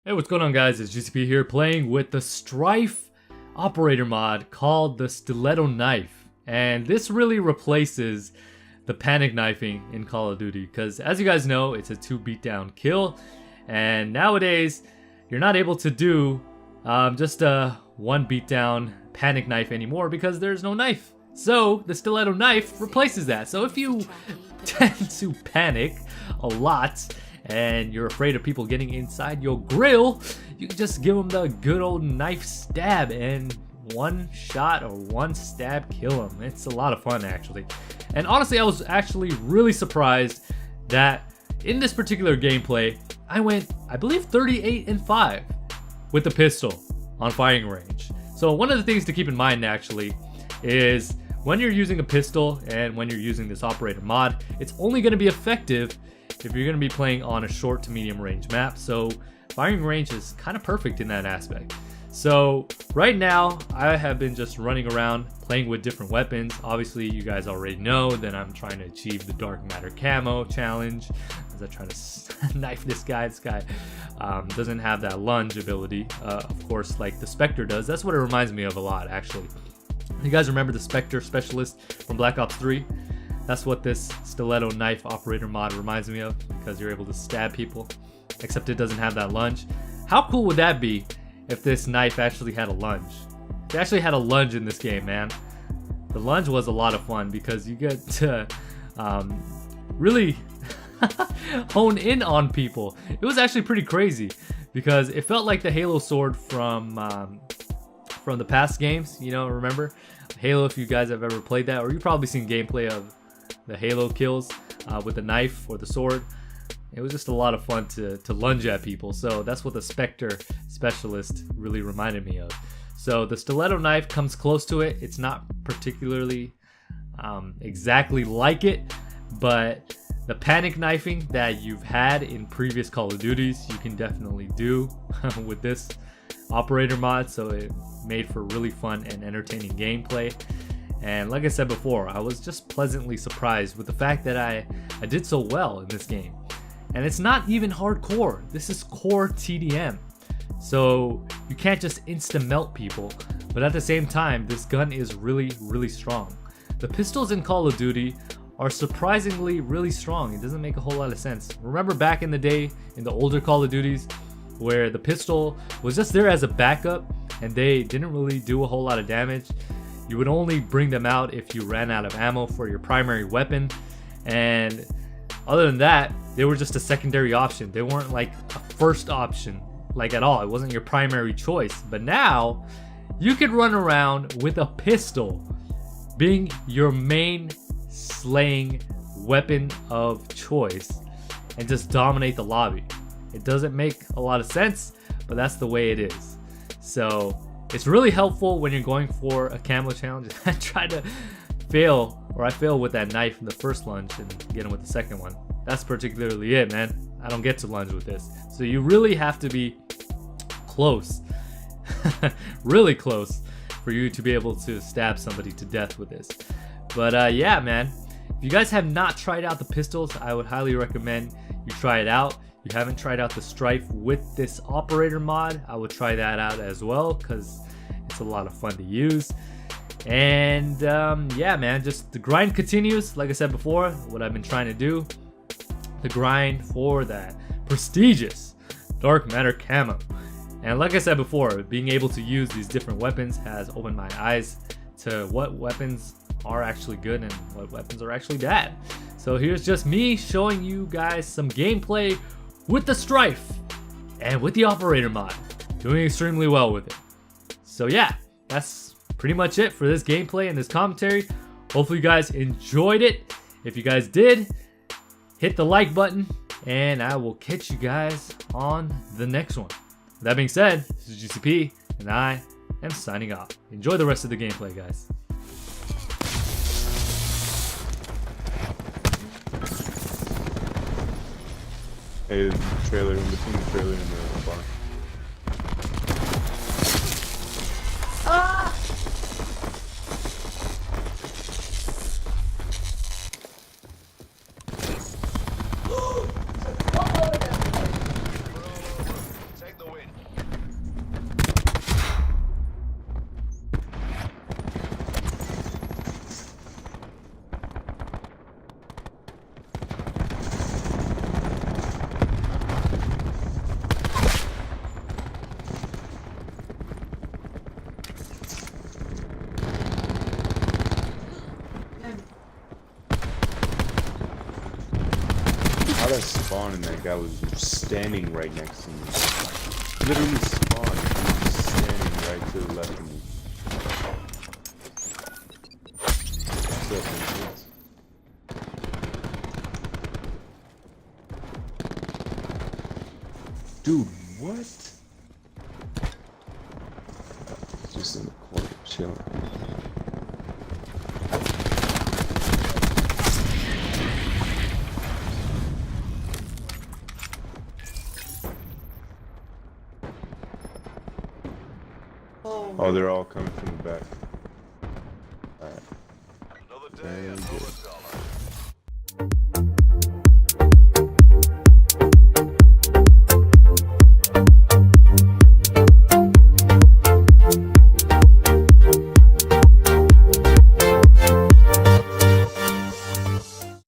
Hey, what's going on, guys? It's GCP here playing with the Strife operator mod called the Stiletto Knife. And this really replaces the panic knifing in Call of Duty because, as you guys know, it's a 2 beatdown kill. And nowadays, you're not able to do just a 1 beatdown panic knife anymore because there's no knife. So the Stiletto Knife replaces that. So if you tend to panic a lot and you're afraid of people getting inside your grill, you can just give them the good old knife stab and one shot or one stab kill them. It's a lot of fun, actually. And honestly, I was actually really surprised that in this particular gameplay, I went, I believe, 38-5 with the pistol on firing range. So one of the things to keep in mind, actually, is when you're using a pistol and when you're using this operator mod, it's only going to be effective if you're going to be playing on a short to medium range map. So firing range is kind of perfect in that aspect. So right now I have been just running around playing with different weapons. Obviously you guys already know that I'm trying to achieve the dark matter camo challenge as I try to knife this guy. This guy doesn't have that lunge ability, of course, like the Spectre does. That's what it reminds me of a lot, actually. You guys remember the Spectre specialist from Black Ops 3? That's what this Stiletto Knife operator mod reminds me of, because you're able to stab people, except it doesn't have that lunge. How cool would that be if this knife actually had a lunge? It actually had a lunge in this game, man. The lunge was a lot of fun because you get to really hone in on people. It was actually pretty crazy because it felt like the Halo sword from the past games. You know, remember Halo? If you guys have ever played that, or you've probably seen gameplay of the Halo kills with the knife or the sword. It was just a lot of fun to lunge at people. So that's what the Spectre specialist really reminded me of. So the Stiletto Knife comes close to it. It's not particularly exactly like it, but the panic knifing that you've had in previous Call of Duties, you can definitely do with this operator mod. So it made for really fun and entertaining gameplay. And like I said before, I was just pleasantly surprised with the fact that I did so well in this game. And it's not even hardcore. This is core TDM. So you can't just insta-melt people. But at the same time, this gun is really, really strong. The pistols in Call of Duty are surprisingly really strong. It doesn't make a whole lot of sense. Remember back in the day, in the older Call of Duties, where the pistol was just there as a backup and they didn't really do a whole lot of damage? You would only bring them out if you ran out of ammo for your primary weapon, and other than that, they were just a secondary option. They weren't like a first option, like at all. It wasn't your primary choice. But now, you could run around with a pistol being your main slaying weapon of choice and just dominate the lobby. It doesn't make a lot of sense, but that's the way it is. So it's really helpful when you're going for a camo challenge. I tried to fail, or I failed with that knife in the first lunge and get him with the second one. That's particularly it, man. I don't get to lunge with this. So you really have to be close, really close, for you to be able to stab somebody to death with this. But yeah, man, if you guys have not tried out the pistols, I would highly recommend you try it out. If you haven't tried out the Strife with this operator mod, I would try that out as well because it's a lot of fun to use. And yeah, man, just the grind continues. Like I said before, what I've been trying to do, the grind for that prestigious dark matter camo. And like I said before, being able to use these different weapons has opened my eyes to what weapons are actually good and what weapons are actually bad. So here's just me showing you guys some gameplay with the Strife and with the operator mod, doing extremely well with it. So yeah, that's pretty much it for this gameplay and this commentary. Hopefully you guys enjoyed it. If you guys did, hit the like button and I will catch you guys on the next one. With that being said, this is GCP and I am signing off. Enjoy the rest of the gameplay, guys. Hey, the trailer, in between the trailer and the bar. Ah! Take the wheel. How'd I spawn and that guy was standing right next to me? Literally spawned. He was just standing right to the left of me. What's up, Vincent? Dude, what? Just in the corner, chilling. Oh, they're all coming from the back. Alright. Very good.